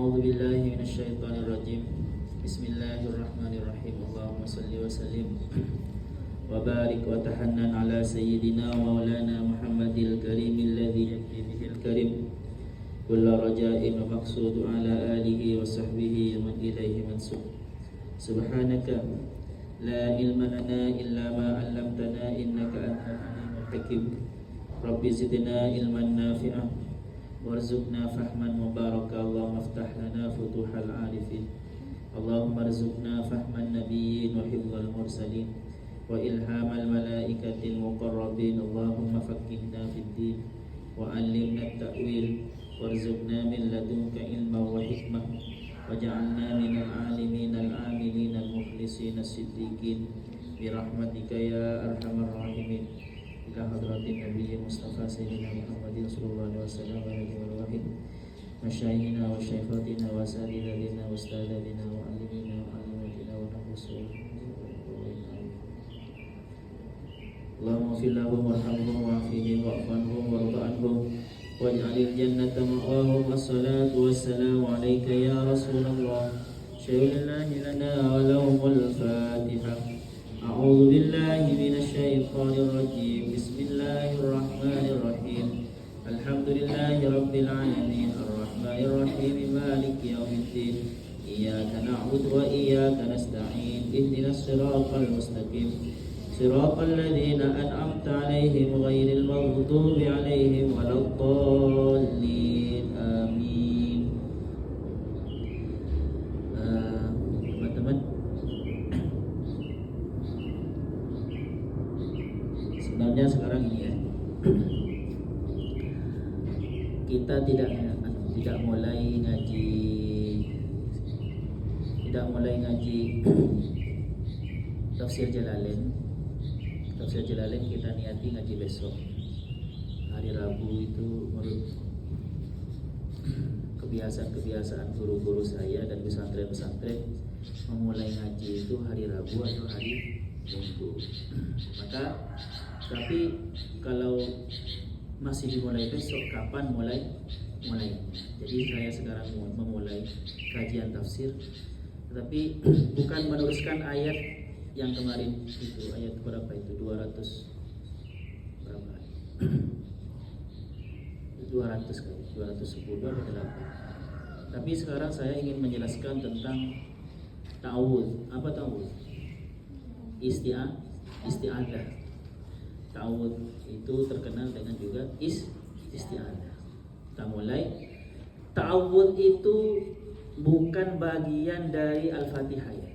A'udzu billahi minasyaitonir rajim. Bismillahirrahmanirrahim. Allahumma shalli wa sallim wa barik wa tahannan ala sayyidina wa maulana Muhammadil karim alladhi yakfi bihil karim kullu raja'in wa maqsudu ala alihi wa sahbihi man ilaihi mansub. Subhanaka la ilma lana illa ma 'allamtana innaka antal alimul hakim. Rabbi zidna ilman nafi'an warzuqna fahman mubaraka. Allahumma aftah lana futuhal arifin. Allahumma arzuqna fahman nabiyyin wa hifdzal mursalin wa ilhamal malaikatil muqarrabin. Allahumma faqqihna fid din wa 'allimna at-ta'wil warzuqna min ladunka ilman wa hikmah waj'alna minal 'alimin al-'amilin al-mukhlisin as-siddiqin bi rahmatika ya arhamar rahimin. Ila hadratin Nabi Mustafa Sayyidina Muhammadin sallallahu alaihi wasallam wa alihi wa sahbihi masyayikhina wa syaikhatina wa asatidzina wa ustadzina wa alimina wa alimatina wa nafsul. Allahumma fil lahum warhamhum wa'afihim wa'fanhum warḍa'anhum waj'alil jannata ma'wahum. Wassalatu wassalamu alayka ya Rasulullah syai'illahi lana wa lahumul Fatihah. A'udzu billahi minasyaitonir rajim. Bismillahirrahmanirrahim. Alhamdulillahi rabbil alamin arrahmanir rahim maliki yaumiddin. Iyyaka na'budu wa iyyaka nasta'in. Ihdinas siratal mustaqim. Siratal ladzina an'amta 'alaihim ghairil maghdubi 'alaihim waladdallin. Amin. Teman-teman, sebenarnya sekarang ini ya, kita tidak mulai ngaji tafsir Jalalain. Tafsir Jalalain kita niati ngaji besok hari Rabu. Itu menurut kebiasaan guru-guru saya dan pesantren-pesantren memulai ngaji itu hari Rabu atau hari Minggu. Tapi kalau masih dimulai besok, kapan mulai? Jadi saya sekarang memulai kajian tafsir, tetapi bukan meneruskan ayat yang kemarin itu. Ayat berapa itu? 200 berapa? 200 kali, 210 atau 8. Tapi sekarang saya ingin menjelaskan tentang ta'awudz. Apa ta'awudz? Isti'adzah. Ta'awudz itu terkenal dengan juga isti'adzah. Kita mulai. Ta'awudz itu bukan bagian dari Al-Fatihah ya.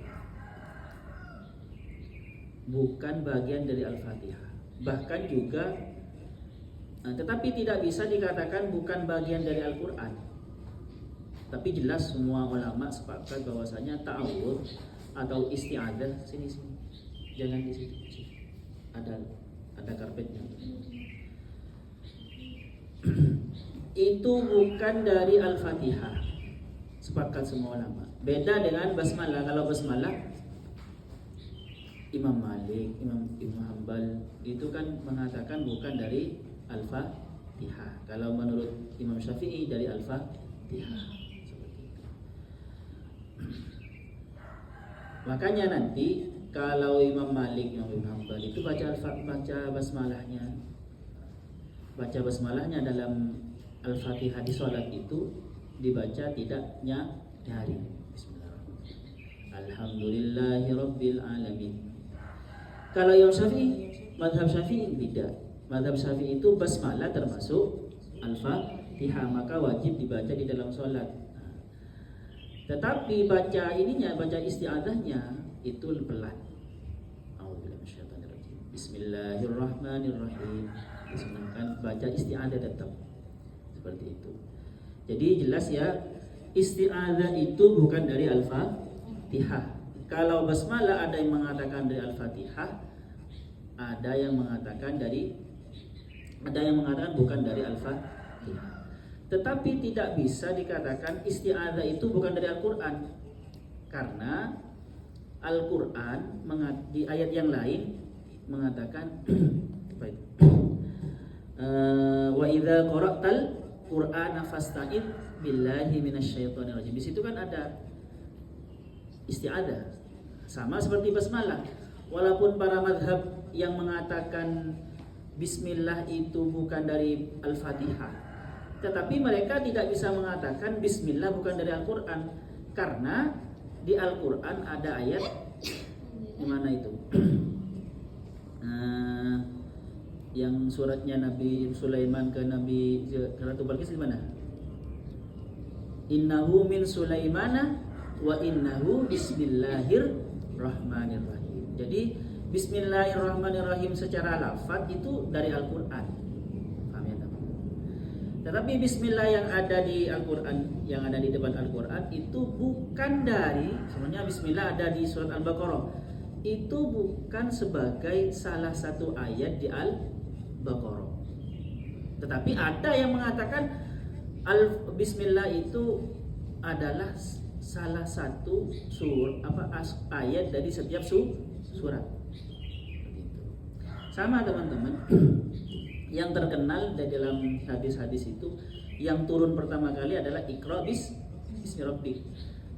Bukan bagian dari Al-Fatihah. Bahkan juga tetapi tidak bisa dikatakan bukan bagian dari Al-Qur'an. Tapi jelas semua ulama sepakat bahwasanya ta'awudz atau isti'adzah sini. Jangan di situ. Ada karpetnya. Itu bukan dari Al-Fatihah. Sepakat semua ulama. Beda dengan basmalah. Kalau basmalah Imam Malik, Imam Hanbal itu kan mengatakan bukan dari Al-Fatihah. Kalau menurut Imam Syafi'i dari Al-Fatihah. Seperti itu. Makanya nanti kalau Imam Malik, Imam Hanbal itu baca basmalahnya. Baca basmalahnya dalam Al-Fatihah di sholat itu dibaca tidak nyari. Bismillahirrahmanirrahim. Alhamdulillahi rabbil alamin. Kalau Imam Syafi'i, mazhab Syafi'i beda. Mazhab Syafi'i itu basmalah termasuk Al-Fatihah, maka wajib dibaca di dalam sholat. Tetapi baca isti'adzahnya itu pelan. Bismillahirrahmanirrahim. Sedangkan baca isti'adzah tetap seperti itu. Jadi jelas ya, isti'adzah itu bukan dari Al-Fatihah. Kalau basmalah ada yang mengatakan dari Al-Fatihah, ada yang mengatakan bukan dari Al-Fatihah. Tetapi tidak bisa dikatakan isti'adzah itu bukan dari Al-Qur'an. Karena Al-Qur'an di ayat yang lain mengatakan wa idza qara'tal Qur'ana fasta'id billahi minasyaitonir rajim. Di situ kan ada isti'adzah. Sama seperti basmalah. Walaupun para mazhab yang mengatakan bismillah itu bukan dari Al-Fatihah, tetapi mereka tidak bisa mengatakan bismillah bukan dari Al-Qur'an, karena di Al-Qur'an ada ayat di mana itu? Yang suratnya Nabi Sulaiman ke Ratu Balqis di mana? Innahu min Sulaimana wa innahu bismillahirrahmanirrahim. Jadi bismillahirrahmanirrahim secara lafaz itu dari Al-Qur'an. Paham ya, teman? Tetapi bismillah yang ada di Al-Qur'an, yang ada di depan Al-Qur'an itu bukan dari, sebenarnya bismillah ada di surat Al-Baqarah. Itu bukan sebagai salah satu ayat di Al-Baqarah. Tetapi ada yang mengatakan Bismillah itu adalah salah satu ayat dari setiap surat. Sama teman-teman, yang terkenal di dalam hadis-hadis itu yang turun pertama kali adalah Iqra bismi rabbik.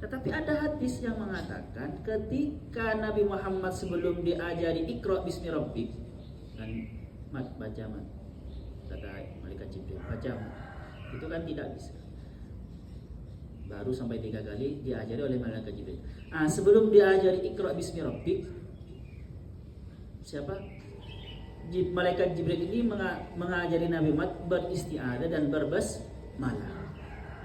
Tetapi ada hadis yang mengatakan ketika Nabi Muhammad sebelum diajari Iqra bismi rabbik, dan baca kata malaikat Jibril, baca, itu kan tidak bisa. Baru sampai 3 kali diajari oleh malaikat Jibril. Sebelum diajari Iqra bismi rabbik, siapa? Malaikat Jibril ini mengajari Nabi Muhammad beristi'adzah dan berbasmalah.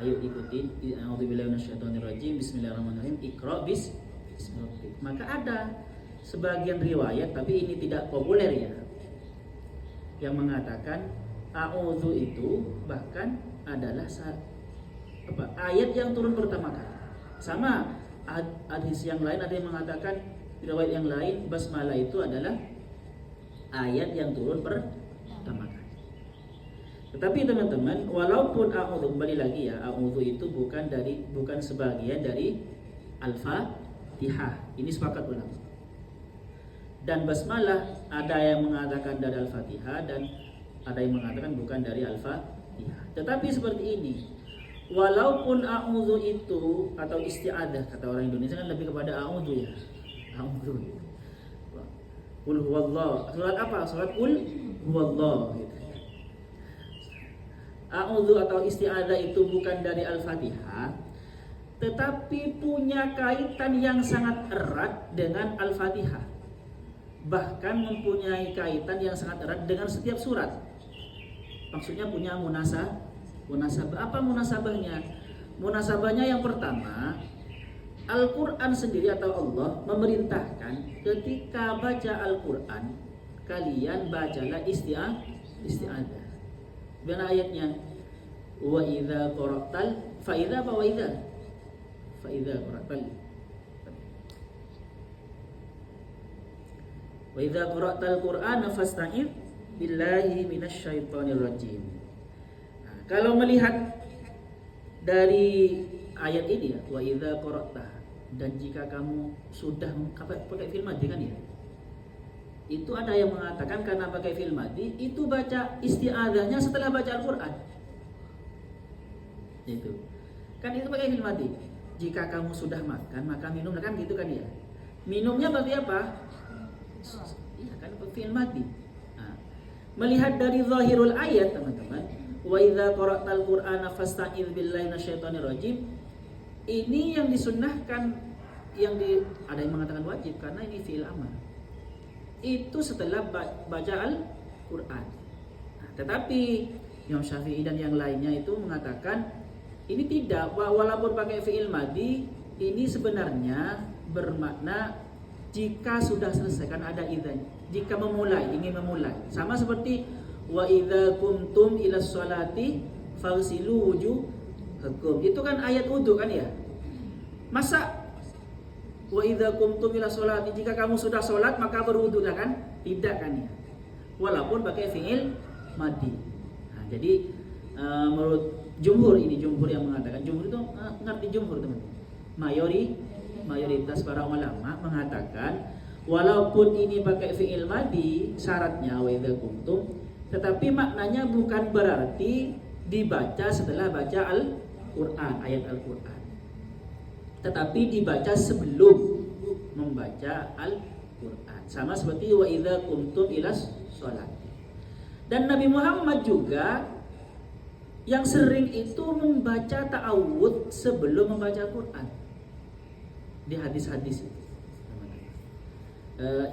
Ayo ikutin. A'udzubillahi minasyaitonir rajim. Bismillahirrahmanirrahim. Iqra bismi rabbik. Maka ada sebagian riwayat, tapi ini tidak populer ya, yang mengatakan a'udzu itu bahkan adalah ayat yang turun pertama kali. Sama hadis yang lain ada yang mengatakan, riwayat yang lain, basmalah itu adalah ayat yang turun pertama kali. Tetapi teman-teman, walaupun a'udzu, kembali lagi ya, a'udzu itu bukan sebagian dari Al-Fatihah. Ini sepakat ulama. Dan basmalah ada yang mengatakan dari Al-Fatihah dan ada yang mengatakan bukan dari Al-Fatihah. Tetapi seperti ini, walaupun a'udzu itu atau isti'adzah, kata orang Indonesia kan lebih kepada a'udzu ya. A'udzu. Qul huwallah. Surat apa? Surat Qul huwallah gitu. A'udzu atau isti'adzah itu bukan dari Al-Fatihah, tetapi punya kaitan yang sangat erat dengan Al-Fatihah. Bahkan mempunyai kaitan yang sangat erat dengan setiap surat. Maksudnya punya munasabah. Apa munasabahnya? Munasabahnya yang pertama, Al-Quran sendiri atau Allah memerintahkan ketika baca Al-Quran, kalian bacalah isti'adzah. Mana ayatnya? Wa idza qara'tal fa idza qara'tal wa idza qara'tal Qur'ana fasta'id billahi minasyaitonir rajim. Kalau melihat dari ayat ini ya, wa idza qara'ta, dan jika kamu sudah pakai fi'il madhi kan ya, itu ada yang mengatakan karena pakai fi'il madhi itu baca isti'adzahnya setelah baca Al-Quran. Itu kan itu pakai fi'il madhi. Jika kamu sudah makan maka minumlah, kan gitu kan ya. Minumnya berarti apa? Iya kan fi'il madhi. Melihat dari zahirul ayat teman-teman, wa idza qara'tal Qur'ana fasta'idz billahi minasyaitonir rajim, ini yang disunnahkan, ada yang mengatakan wajib karena ini fi'il amar. Itu setelah baca Al-Quran. Tetapi Imam Syafi'i dan yang lainnya itu mengatakan ini tidak, walaupun pakai fi'il madhi, ini sebenarnya bermakna jika sudah selesai, kan ada idzan. Jika ingin memulai. Sama seperti wa idza kumtum ila sholati faghsilu wujuhakum. Itu kan ayat wudu kan ya? Masa wa idza kumtum ila sholati, jika kamu sudah sholat maka berwudulah kan? Tidak kan ya? Walaupun pakai fi'il madhi. Jadi menurut jumhur yang mengatakan, jumhur itu ngerti jumhur teman-teman. Mayoritas para ulama mengatakan walaupun ini pakai fi'il madhi syaratnya wa idza kumtum, tetapi maknanya bukan berarti dibaca setelah baca Al-Quran, ayat Al-Quran. Tetapi dibaca sebelum membaca Al-Quran. Sama seperti wa idza qumtum ilas sholat. Dan Nabi Muhammad juga yang sering itu membaca ta'awudz sebelum membaca Al-Quran. Di hadis-hadis itu.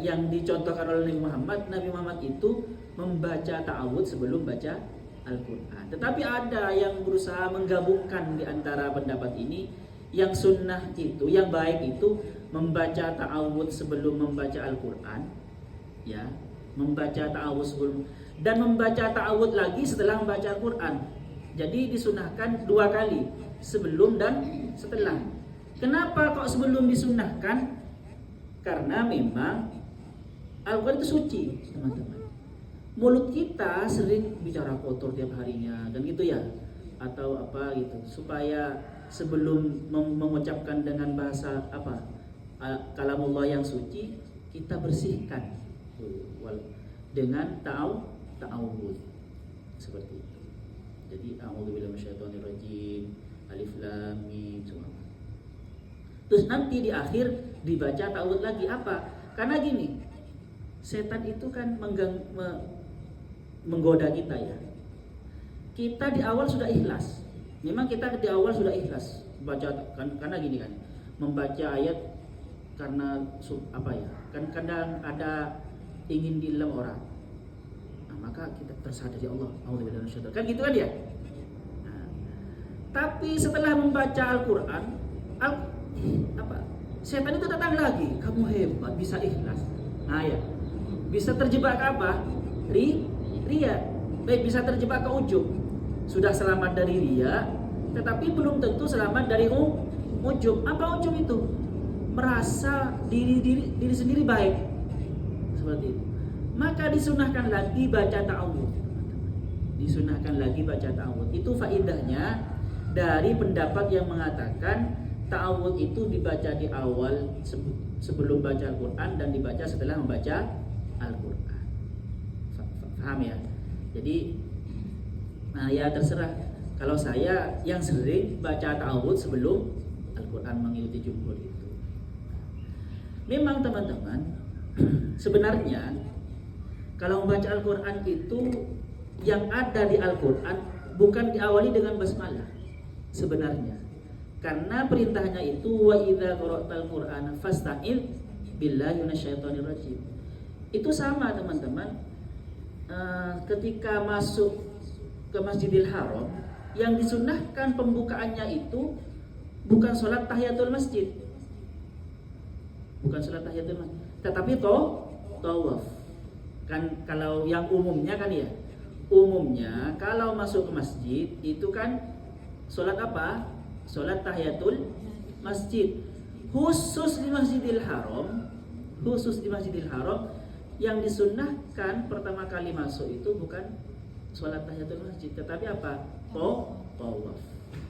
Yang dicontohkan oleh Nabi Muhammad itu membaca ta'awudz sebelum baca Al-Quran. Tetapi ada yang berusaha menggabungkan di antara pendapat ini. Yang sunnah itu, yang baik itu membaca ta'awudz sebelum membaca Al-Quran, ya, membaca ta'awudz sebelum dan membaca ta'awudz lagi setelah membaca Al-Quran. Jadi disunahkan 2 kali, sebelum dan setelah. Kenapa kok sebelum disunahkan? Karena memang Al-Quran itu suci, teman-teman. Mulut kita sering bicara kotor tiap harinya, dan gitu ya, atau apa gitu, supaya sebelum mengucapkan dengan bahasa kalamullah yang suci, kita bersihkan dengan ta'awudz seperti itu. Jadi a'udzubillahi minasyaitonirrajim, alif lam mim semua. Terus nanti di akhir dibaca ta'awudz lagi. Apa? Karena gini, setan itu kan menggoda kita ya. Kita di awal sudah ikhlas. Memang kita di awal sudah ikhlas baca karena gini kan, membaca ayat karena kan kadang ada ingin diilham orang. Nah, maka kita tersadar ya Allah, auzubillahi minasyaitonir rajim. Kan gitu kan ya? Nah, tapi setelah membaca Al-Qur'an, setan itu datang lagi. Kamu hebat, bisa ikhlas. Nah, ya. Bisa terjebak ke apa? Riya. Bisa terjebak ke ujub. Sudah selamat dari riya, tetapi belum tentu selamat dari ujub. Apa ujub itu? Merasa diri sendiri baik. Seperti itu. Maka disunahkan lagi baca ta'awudz. Disunahkan lagi baca ta'awudz. Itu faedahnya dari pendapat yang mengatakan ta'awudz itu dibaca di awal sebelum baca Al-Quran dan dibaca setelah membaca Al-Quran. Paham ya? Jadi ya terserah. Kalau saya yang sering baca ta'awudz sebelum Al-Quran mengikuti jumhur itu. Memang teman-teman, sebenarnya kalau membaca Al-Quran itu yang ada di Al-Quran bukan diawali dengan basmalah sebenarnya. Karena perintahnya itu wa idza qara'tal Qur'ana fasta'idz billahi minasyaitonir rajim. Itu sama teman-teman. Ketika masuk ke Masjidil Haram, yang disunnahkan pembukaannya itu bukan sholat tahiyatul masjid, tetapi tawaf. Kan kalau yang umumnya kan ya, umumnya kalau masuk ke masjid itu kan sholat apa? Sholat tahiyatul masjid. Khusus di Masjidil Haram, yang disunnahkan pertama kali masuk itu bukan sholat tahiyatul masjid, tetapi apa? Tawaf.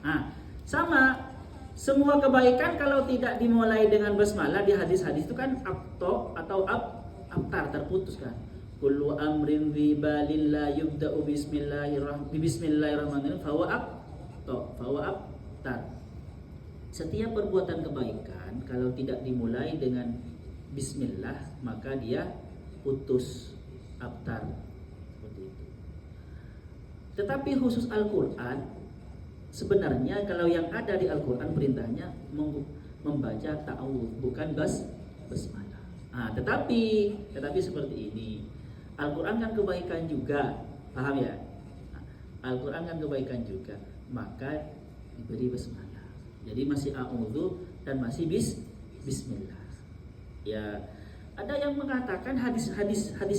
Nah, sama semua kebaikan kalau tidak dimulai dengan basmalah di hadis-hadis itu kan atau abtar, terputus kan. Kullu amrin ribalin la yubda'u bismillahirrahmanirrahim fawa abtar. Setiap perbuatan kebaikan kalau tidak dimulai dengan bismillah maka dia putus, abtar. Tetapi khusus Al-Quran, sebenarnya kalau yang ada di Al-Quran perintahnya membaca ta'awudz, bukan basmalah. Tetapi seperti ini, Al-Quran kan kebaikan juga, paham ya? Al-Quran kan kebaikan juga, maka diberi basmalah. Jadi masih a'udzu dan masih bismillah. Ya, ada yang mengatakan hadis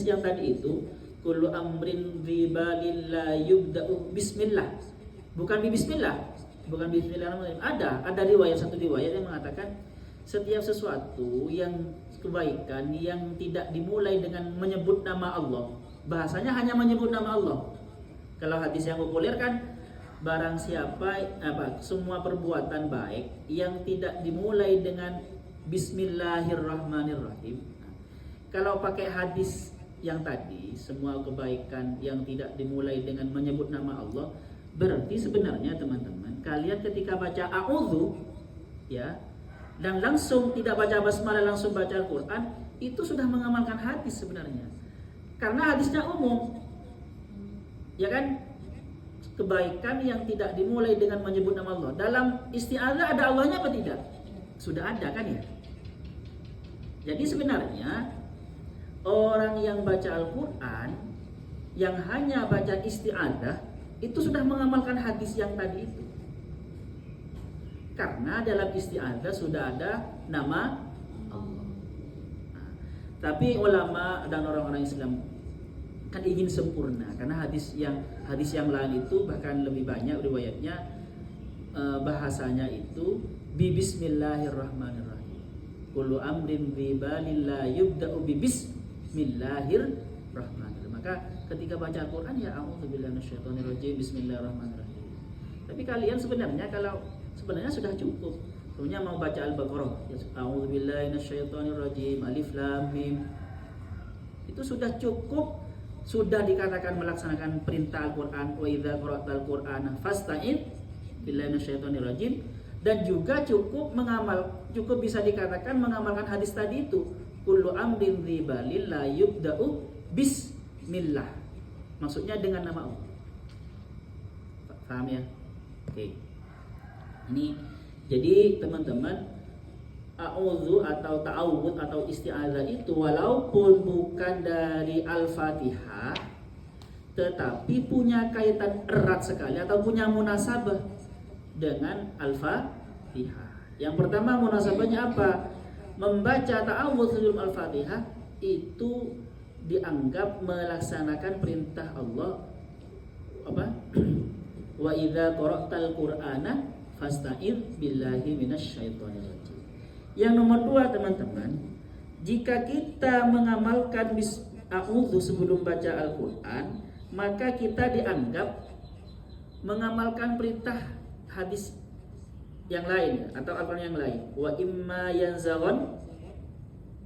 yang tadi itu kullu amrin ribalin la yubda'u bismillah. Bukan bismillahirrahmanirrahim. Ada satu riwayat yang mengatakan setiap sesuatu yang kebaikan yang tidak dimulai dengan menyebut nama Allah, bahasanya hanya menyebut nama Allah. Kalau hadis yang populer kan barang siapa semua perbuatan baik yang tidak dimulai dengan bismillahirrahmanirrahim. Kalau pakai hadis yang tadi, semua kebaikan yang tidak dimulai dengan menyebut nama Allah, Berarti sebenarnya teman-teman, kalian ketika baca a'udzu ya, dan langsung tidak baca basmalah, langsung baca Al-Qur'an, itu sudah mengamalkan hadis sebenarnya. Karena hadisnya umum. Ya kan? Kebaikan yang tidak dimulai dengan menyebut nama Allah. Dalam isti'adzah ada Allahnya apa tidak? Sudah ada kan ya? Jadi sebenarnya orang yang baca Al-Quran, yang hanya baca isti'adzah, itu sudah mengamalkan hadis yang tadi itu. Karena dalam isti'adzah sudah ada nama Allah. Nah, tapi ulama dan orang-orang Islam kan ingin sempurna, karena hadis yang lain itu bahkan lebih banyak riwayatnya, bahasanya itu bi bismillahirrahmanirrahim. Kullu amrin bi balillah yubda'u bi bismillahirrahmanirrahim. Maka ketika baca Al-Qur'an ya a'udzubillahi minasyaitonirrajim, bismillahirrahmanirrahim. Tapi kalian sebenarnya sudah cukup. Sebenarnya mau baca Al-Baqarah, ya a'udzubillahi minasyaitonirrajim, alif lam mim. Itu sudah cukup. Sudah dikatakan melaksanakan perintah Al-Quran, wa idza qara'tal Qur'ana fasta'id billahi minasyaitonir rajim, dan juga cukup bisa dikatakan mengamalkan hadis tadi itu, kullu amrin dzibalil la yubda'u bismillah. Maksudnya dengan nama Allah. Paham ya? Oke. Ini jadi teman-teman, a'udzu atau ta'awud atau isti'adzah itu walaupun bukan dari Al-Fatihah, tetapi punya kaitan erat sekali atau punya munasabah dengan Al-Fatihah. Yang pertama munasabahnya apa? Membaca ta'awud sebelum Al-Fatihah itu dianggap melaksanakan perintah Allah apa? Wa idza qara'tal Qur'ana fasta'idz billahi minasyaitonir rajim. Yang nomor 2 teman-teman, jika kita mengamalkan a'udzu sebelum baca Al-Quran, maka kita dianggap mengamalkan perintah hadis yang lain atau Al-Quran yang lain. Wa imma yanzaghon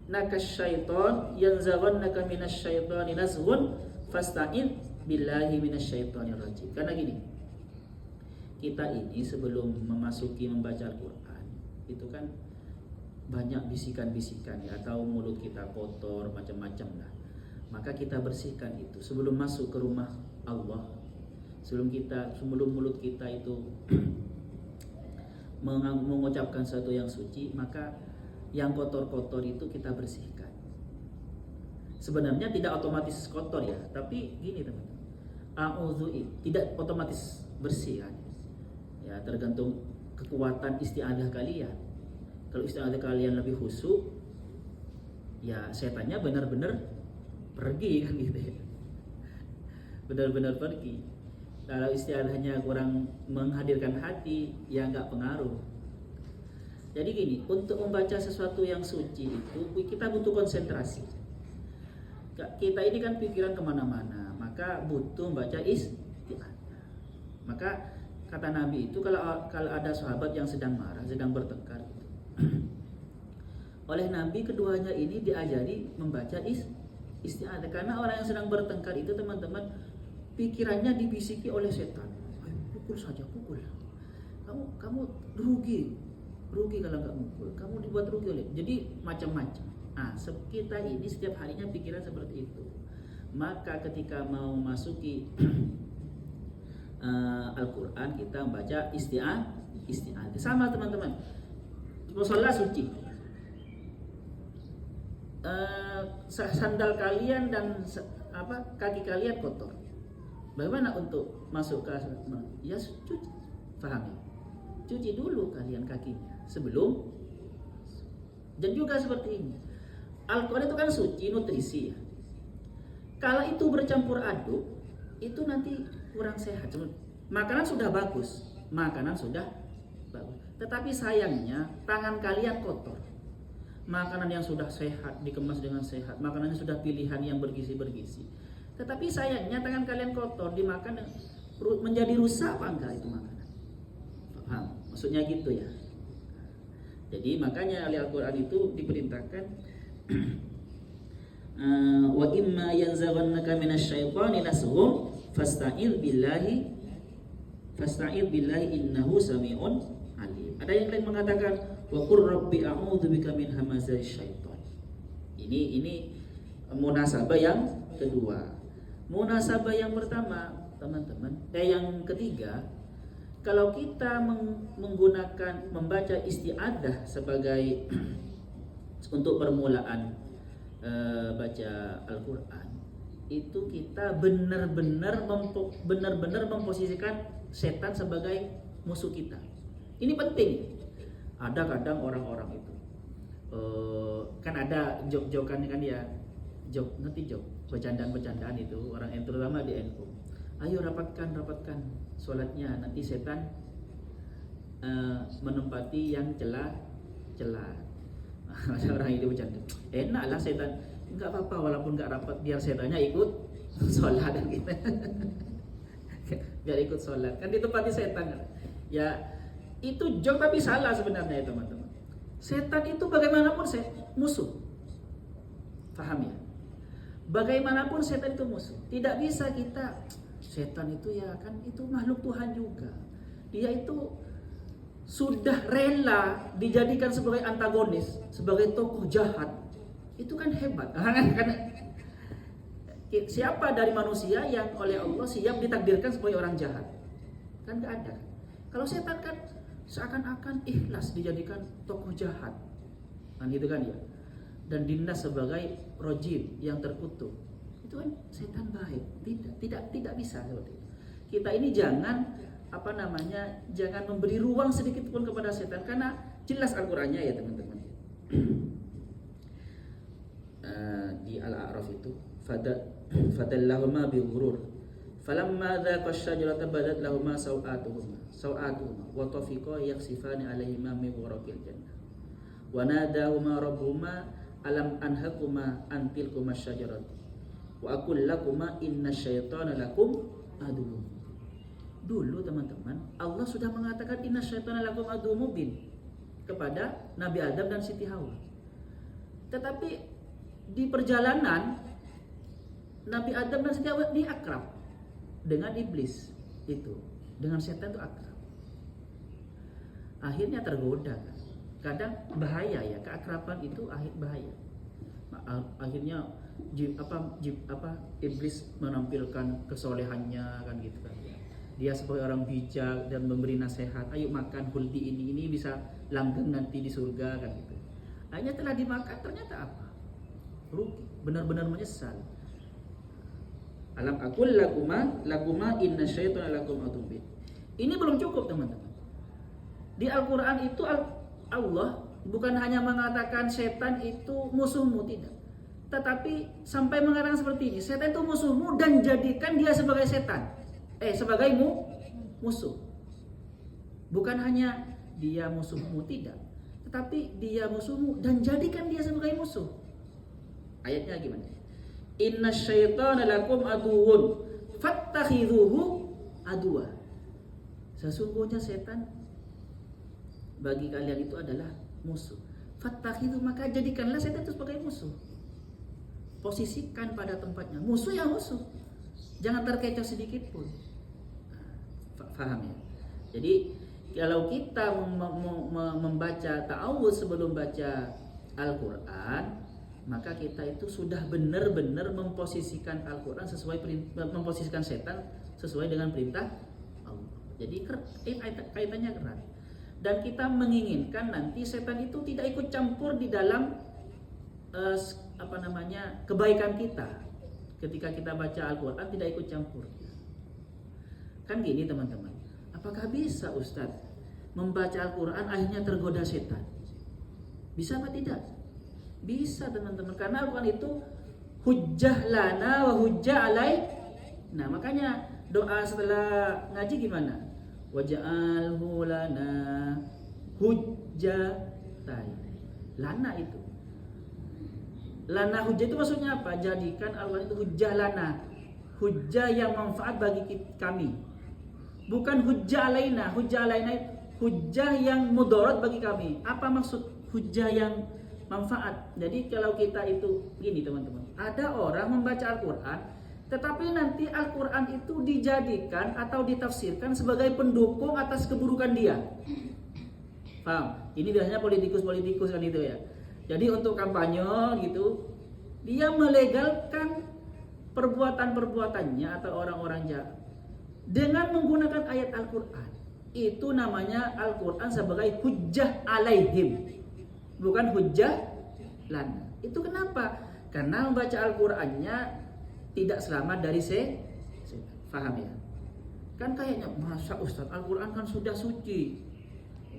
nakasyaiton yanzaghonnaka minasyaitoni nazghun fasta'id billahi minasyaitonir rajim. Karena gini, kita ini sebelum memasuki membaca Al-Quran itu kan banyak bisikan-bisikan ya, atau mulut kita kotor macam-macam lah. Maka kita bersihkan itu sebelum masuk ke rumah Allah. Sebelum mulut kita itu mengucapkan sesuatu yang suci, maka yang kotor-kotor itu kita bersihkan. Sebenarnya tidak otomatis kotor ya, tapi gini teman-teman, a'udzu tidak otomatis bersih kan. Ya tergantung kekuatan isti'adzah kalian. Kalau isti'adzah kalian lebih khusyuk, ya setannya benar-benar pergi kan gitu ya. Benar-benar pergi. Kalau isti'adzahnya kurang menghadirkan hati, ya nggak pengaruh. Jadi gini, untuk membaca sesuatu yang suci itu kita butuh konsentrasi. Kita ini kan pikiran kemana-mana, maka butuh membaca isti'adzah. Maka kata Nabi itu kalau ada sahabat yang sedang marah, sedang bertengkar, oleh Nabi keduanya ini diajari membaca isti'adzah. Karena orang yang sedang bertengkar itu teman-teman, pikirannya dibisiki oleh setan. Ayo, pukul saja, pukul. Kamu rugi kalau nggak mukul. Kamu dibuat rugi oleh. Jadi macam-macam. Nah, kita ini setiap harinya pikiran seperti itu. Maka ketika mau masuki Al-Quran, kita membaca isti'adzah. Sama teman-teman. Musholla suci. Sandal kalian dan kaki kalian kotor. Bagaimana untuk masuk ke ya cuci? Paham ya? Cuci dulu kalian kakinya sebelum. Dan juga seperti ini. Al-Quran itu kan suci, nutrisi ya. Kalau itu bercampur aduk, itu nanti kurang sehat. Makanan sudah bagus. Tetapi sayangnya tangan kalian kotor. Makanan yang sudah sehat, dikemas dengan sehat, makanannya sudah pilihan yang bergizi-bergizi. Tetapi sayangnya tangan kalian kotor, dimakan menjadi rusak apa enggak itu makanan? Paham? Maksudnya gitu ya. Jadi makanya oleh Al-Quran itu diperintahkan wa imma yanzaghannaka minasyaitoni nazghun fasta'idz billahi Fasta'id billahi innahu sami'un alim. Ada yang lain mengatakan wa qur rabbi a'udzubika min hamazati syaitan. Ini munasabah yang kedua. Munasabah yang pertama, teman-teman, yang ketiga, kalau kita menggunakan membaca isti'adzah sebagai untuk permulaan baca Al-Qur'an, itu kita benar-benar memposisikan setan sebagai musuh kita. Ini penting. Ada kadang orang-orang itu kan ada jok-jokan kan ya, ngerti jok, bercandaan itu orang yang terutama di NU. Ayo rapatkan sholatnya, nanti setan menempati yang celah. Ada orang itu bercanda. Enaklah setan, enggak apa-apa walaupun enggak rapat, biar setannya ikut sholat dan kita. Biar ikut sholat, kan ditempati setan. Ya itu jok tapi salah sebenarnya ya teman-teman. Setan itu bagaimanapun musuh. Paham ya? Bagaimanapun setan itu musuh. Tidak bisa kita, setan itu ya kan itu makhluk Tuhan juga. Dia itu sudah rela dijadikan sebagai antagonis, sebagai tokoh jahat. Itu kan hebat. Karena siapa dari manusia yang oleh Allah siap ditakdirkan sebagai orang jahat? Kan gak ada. Kalau setan kan seakan-akan ikhlas dijadikan tokoh jahat. Kan gitu kan ya. Dan dinas sebagai rojim yang terkutuk. Itu kan setan baik. Tidak bisa seperti itu. Kita ini jangan jangan memberi ruang sedikit pun kepada setan, karena jelas Al-Qur'annya ya teman-teman. Di Al-A'raf itu fadallahuma bi ghurur falamma dhaqa asy-syajarata badat lahumā sawātuhumā wa tafiqā yakhsifāni 'alaihimā min waraqil jannah wa nādāhumā rabbuhumā alam anhakumā an tilkumā asy-syajarati wa aqul lakumā innasy-syaitāna lakum aduwwun. Dulu teman-teman, Allah sudah mengatakan innasy-syaitāna lakum aduwwun mubin kepada Nabi Adam dan Siti Hawa. Tetapi di perjalanan Nabi Adam dan Siti Hawa akrab dengan iblis itu, dengan setan itu akrab. Akhirnya tergoda kan. Kadang bahaya ya, keakraban itu bahaya. Akhirnya iblis menampilkan kesolehannya kan gitu kan. Dia sebagai orang bijak dan memberi nasihat, ayo makan huldi ini bisa langgeng nanti di surga kan gitu. Akhirnya telah dimakan, ternyata apa? Rugi, benar-benar menyesal. Alam aqul lakuma inna syaitana lakum aduwwun. Ini belum cukup teman-teman. Di Al-Qur'an itu Allah bukan hanya mengatakan setan itu musuhmu, tidak. Tetapi sampai mengatakan seperti ini, setan itu musuhmu dan jadikan dia sebagai setan. Sebagai musuh. Bukan hanya dia musuhmu, tidak. Tetapi dia musuhmu dan jadikan dia sebagai musuh. Ayatnya gimana? Inna syaitana lakum aduwwun fattakhidhuhu aduwa. Sesungguhnya setan bagi kalian itu adalah musuh. Fattakhidhu, maka jadikanlah setan itu sebagai musuh. Posisikan pada tempatnya. Musuh ya musuh. Jangan terkecoh sedikit pun. Faham ya? Jadi kalau kita membaca ta'awudz sebelum baca Al-Qur'an, maka kita itu sudah benar-benar memposisikan Al-Qur'an memposisikan setan sesuai dengan perintah Allah. Jadi kaitannya erat. Dan kita menginginkan nanti setan itu tidak ikut campur di dalam kebaikan kita. Ketika kita baca Al-Qur'an tidak ikut campur. Kan gini teman-teman. Apakah bisa Ustadz membaca Al-Qur'an akhirnya tergoda setan? Bisa apa tidak? Bisa teman-teman, karena Al-Qur'an itu hujjah lana wa hujjah alai. Nah makanya doa setelah ngaji gimana? Waj'alhu lana hujjatai. Lana itu. Lana hujjah itu maksudnya apa? Jadikan Al-Qur'an itu hujjah lana. Hujjah yang manfaat bagi kami. Bukan hujjah alaina. Hujjah alaina hujjah yang mudarat bagi kami. Apa maksud hujjah yang manfaat? Jadi kalau kita itu gini teman-teman, ada orang membaca Al-Qur'an Tetapi nanti Al-Quran itu dijadikan atau ditafsirkan sebagai pendukung atas keburukan dia. Paham? Ini biasanya politikus-politikus kan itu ya. Jadi untuk kampanye gitu, dia melegalkan perbuatan-perbuatannya atau orang-orang jahat dengan menggunakan ayat Al-Quran. Itu namanya Al-Quran sebagai hujjah alaihim, bukan hujjah lana. Itu kenapa? Karena membaca Al-Qurannya tidak selamat dari paham ya? Kan kayaknya masa Ustaz Al-Quran kan sudah suci,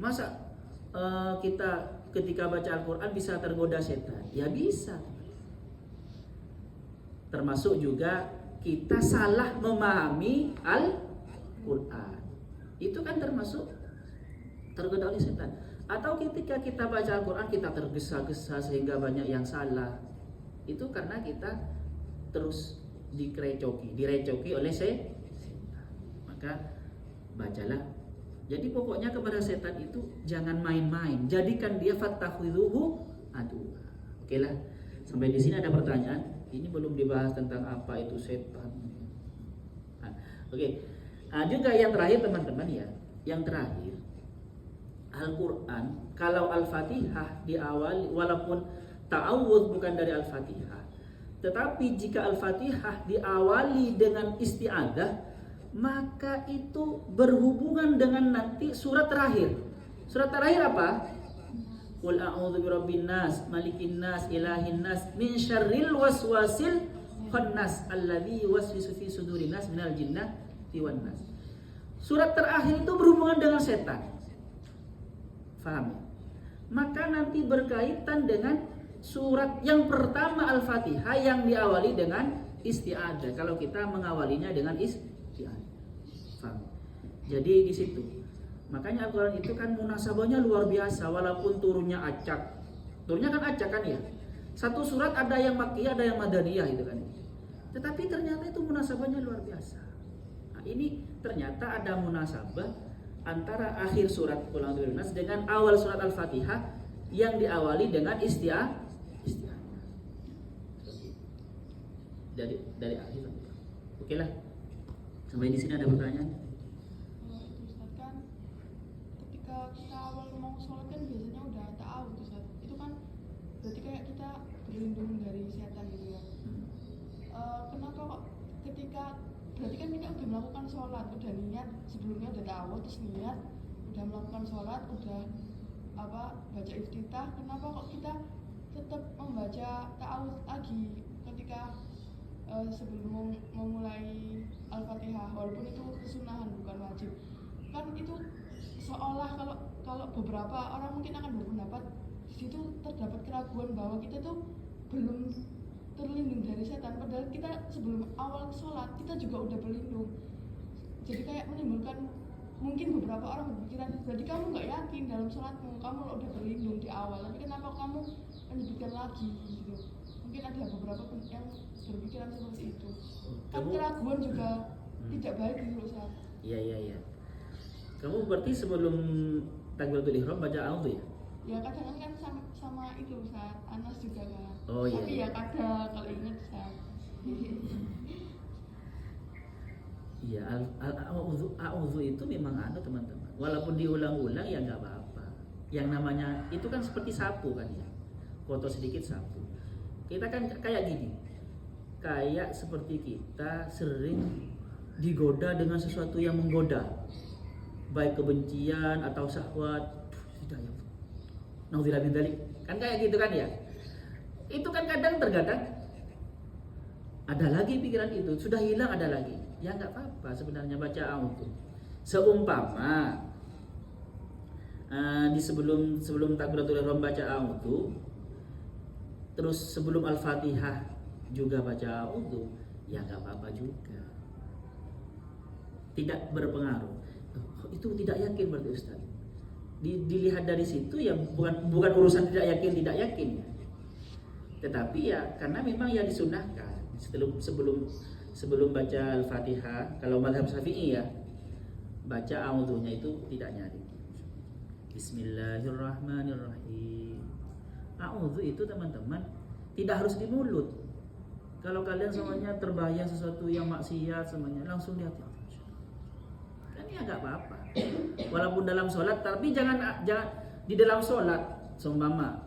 masa kita ketika baca Al-Quran bisa tergoda setan? Ya bisa. Termasuk juga kita salah memahami Al-Quran, itu kan termasuk tergoda oleh setan. Atau ketika kita baca Al-Quran kita tergesa-gesa sehingga banyak yang salah, itu karena kita terus direcoki oleh setan. Maka bacalah. Jadi pokoknya kepada setan itu jangan main-main, jadikan dia fattakhidhuhu adu. Oke lah, sampai di sini ada pertanyaan. Ini belum dibahas tentang apa itu setan. Oke. Juga yang terakhir teman-teman ya, yang terakhir Al-Quran kalau Al-Fatihah diawali, walaupun ta'awudz bukan dari Al-Fatihah, tetapi jika Al-Fatihah diawali dengan isti'adzah, maka itu berhubungan dengan nanti surat terakhir. Surat terakhir apa? Qul a'udzu birabbin nas, malikin nas, ilahin nas, min syarril waswasil khannas alladzi yuwaswisu fi sudurin nas minal jinnati wan nas. Surat terakhir itu berhubungan dengan setan. Faham ya? Maka nanti berkaitan dengan surat yang pertama Al-Fatihah yang diawali dengan isti'adzah. Kalau kita mengawalinya dengan isti'adzah. Faham? Jadi di situ. Makanya Al-Quran itu kan munasabahnya luar biasa, walaupun turunnya acak. Turunnya kan acak kan ya. Satu surat ada yang makkiyah, ada yang madaniyah itu kan. Tetapi ternyata itu munasabahnya luar biasa. Nah, ini ternyata ada munasabah antara akhir surat Qul a'udzu birabbin nas dengan awal surat Al-Fatihah yang diawali dengan isti'adzah. Dari akhir. Oke lah. Sampai di sini ada pertanyaan? Kita awal mau sholat kan biasanya udah ta'awudz Ustaz. Itu kan berarti kayak kita berlindung dari setan gitu ya. Kenapa kok ketika berarti kan kita udah melakukan sholat, udah niat sebelumnya udah ta'awudz, terus niat udah melakukan sholat, udah baca iftitah, kenapa kok kita tetap membaca ta'awudz lagi ketika sebelum memulai Al-Fatihah, walaupun itu kesunahan bukan wajib. Kan itu seolah kalau beberapa orang mungkin akan berpendapat di situ terdapat keraguan bahwa kita tuh belum terlindung dari setan, padahal kita sebelum awal sholat kita juga udah berlindung. Jadi kayak menimbulkan mungkin beberapa orang berpikiran berarti kamu nggak yakin dalam sholatmu, kamu udah berlindung di awal, tapi kenapa kamu menyebutkan lagi gitu. Mungkin ada beberapa yang berpikiran seperti itu. Kan keraguan juga tidak baik gitu Ustaz. Iya. Kamu berarti sebelum takbiratul ihram baca a'udzu ya? Ya kadang kan sama itu Ustaz, Anas juga kan. Oh iya. Tapi ya kadang kalau ingat Ustaz. Iya, a'udzu itu memang ada teman-teman. Walaupun diulang-ulang ya nggak apa-apa. Yang namanya itu kan seperti sapu kan ya. Kotor sedikit sapu. Kita kan kayak gini. Kayak seperti kita sering digoda dengan sesuatu yang menggoda. Baik kebencian atau syahwat, tidak ya. Nauzubillah min dzalik. Kan kayak gitu kan ya. Itu kan kadang terkadang ada lagi pikiran itu, sudah hilang ada lagi. Ya enggak apa-apa sebenarnya baca a'udzu. Seumpama di sebelum takbiratul ihram baca a'udzu, terus sebelum Al-Fatihah juga baca a'udzu, ya enggak apa-apa juga. Tidak berpengaruh. Itu tidak yakin berarti Ustaz. Dilihat dari situ ya bukan urusan tidak yakin ya. Tetapi ya karena memang ya disunahkan sebelum baca Al-Fatihah, kalau mazhab Syafi'i ya baca a'udzunya itu tidak nyari. Bismillahirrahmanirrahim. A'udzu itu teman-teman tidak harus di mulut. Kalau kalian semuanya terbayang sesuatu yang maksiat semuanya, langsung lihat ya. Kan ya nggak apa-apa. Walaupun dalam sholat, tapi jangan di dalam sholat, seumpama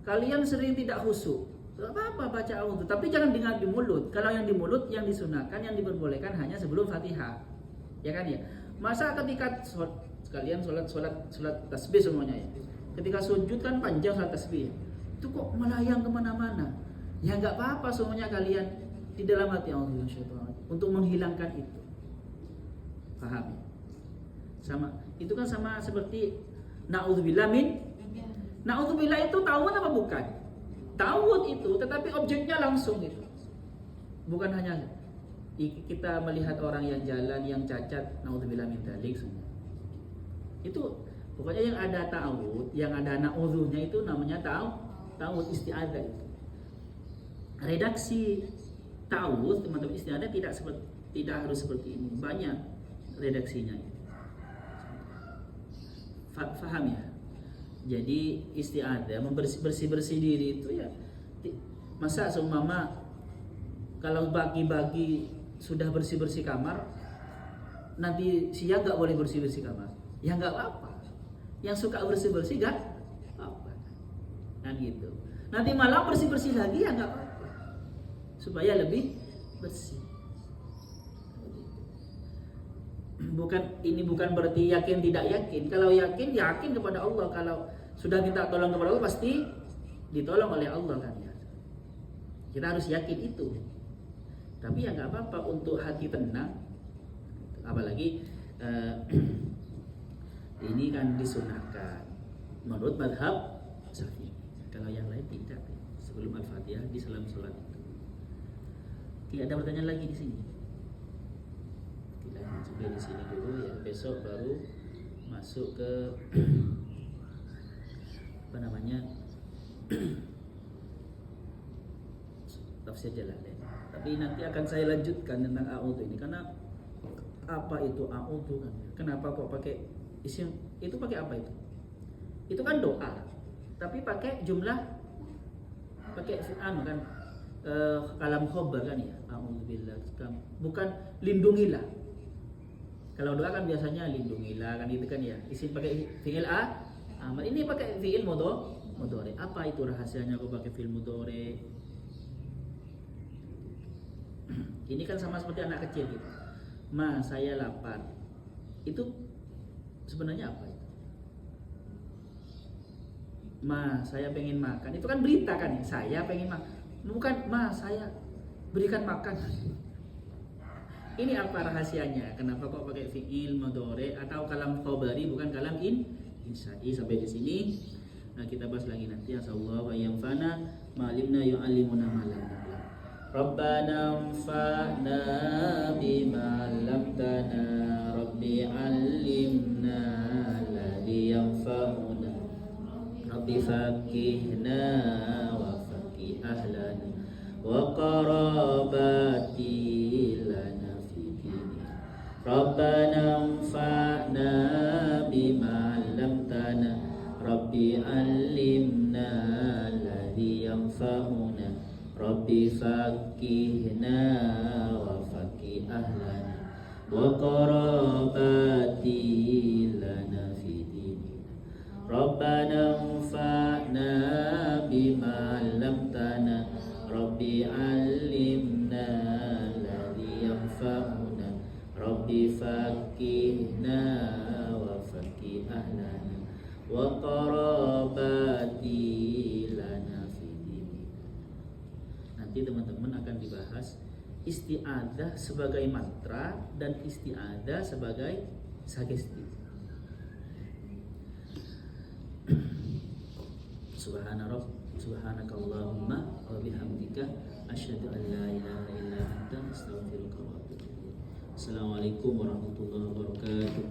kalian sering tidak khusyuk, nggak apa-apa baca auzu, tapi jangan dengar di mulut. Kalau yang di mulut yang disunahkan, yang diperbolehkan hanya sebelum Fatihah, ya kan ya. Masa ketika kalian sholat tasbih semuanya ya, ketika sujud kan panjang sholat tasbih, itu kok melayang kemana-mana? Ya nggak apa-apa semuanya kalian di dalam hati Allah untuk menghilangkan itu. Paham? Sama itu kan sama seperti naudzubillah min. Naudzubillah itu tawud apa bukan? Tawud itu, tetapi objeknya langsung itu. Bukan hanya kita melihat orang yang jalan yang cacat, naudzubillah min dzalik semua. Itu pokoknya yang ada ta'awud, yang ada na'udzunya itu namanya ta'awud isti'adzah itu. Redaksi ta'awud teman-teman isti'adzah tidak harus seperti ini. Banyak redaksinya. Faham ya? Jadi isti'adzah bersih-bersih diri itu ya. Masa seumpama kalau bagi-bagi sudah bersih-bersih kamar, nanti siang nggak boleh bersih-bersih kamar. Ya nggak apa-apa. Yang suka bersih-bersih nggak apa. Kan gitu. Nanti malam bersih-bersih lagi ya nggak apa-apa. Supaya lebih bersih. Bukan berarti yakin tidak yakin. Kalau yakin kepada Allah. Kalau sudah minta tolong kepada Allah pasti ditolong oleh Allah kan ya. Kita harus yakin itu. Tapi ya nggak apa-apa untuk hati tenang. Apalagi ini kan disunahkan menurut madhab Syafi'i. Kalau yang lain tidak. Sebelum Al-Fatihah di salam sholat itu. Tidak ada pertanyaan lagi di sini. Tidak, sampai di sini dulu ya. Besok baru masuk ke apa namanya? Tafsir Jalalain. Tapi nanti akan saya lanjutkan tentang a'udzu ini karena apa itu a'udzu kan? Kenapa kok pakai isim? Itu pakai apa itu? Itu kan doa. Tapi pakai jumlah pakai fi'an kan? Kalam khobar kan ya, a'udzubillah, bukan lindungilah. Kalau doa kan biasanya lindungilah kan itu kan ya, isim pakai fi'il amar. Ini pakai fi'il mudhari. Apa itu rahasianya kok pakai fi'il mudhari? Ini kan sama seperti anak kecil gitu. Ma, saya lapar. Itu sebenarnya apa itu? Ma, saya pengen makan. Itu kan berita kan ya, saya pengen makan. Bukan, ma saya berikan makan. Ini apa rahasianya? Kenapa kok pakai fi'il mudhari atau kalam khabari bukan kalam insya'i? Sampai di sini. Nah, kita bahas lagi nanti. Asallahu wa yanfa'na ma'alimna yu'allimuna ma lam na'lam. Rabbana anfa'na bima 'allamtana. Rabbi 'allimna alladhi yanfa'una. Rabbi faqihna ahlana wa qarabati lana fi dini. Rabbana anfa'na bima 'allamtana. Rabbi 'allimna alladhi yanfa'una. Rabbi faqihna wa faqih ahlana wa qarabati lana fi dini. Rabbana anfa'na bima 'allamtana. Rabbi 'allimna alladhi yanfa'una. Rabbi faqihna wa faqih ahlana wa qarabati lana fi dini. Nanti teman-teman akan dibahas isti'adzah sebagai mantra dan isti'adzah sebagai sugesti. Subhanakallahumma wa bihamdika asyhadu an la ilaha illa anta astaghfiruka wa atubu ilaik. Assalamualaikum warahmatullahi wabarakatuh.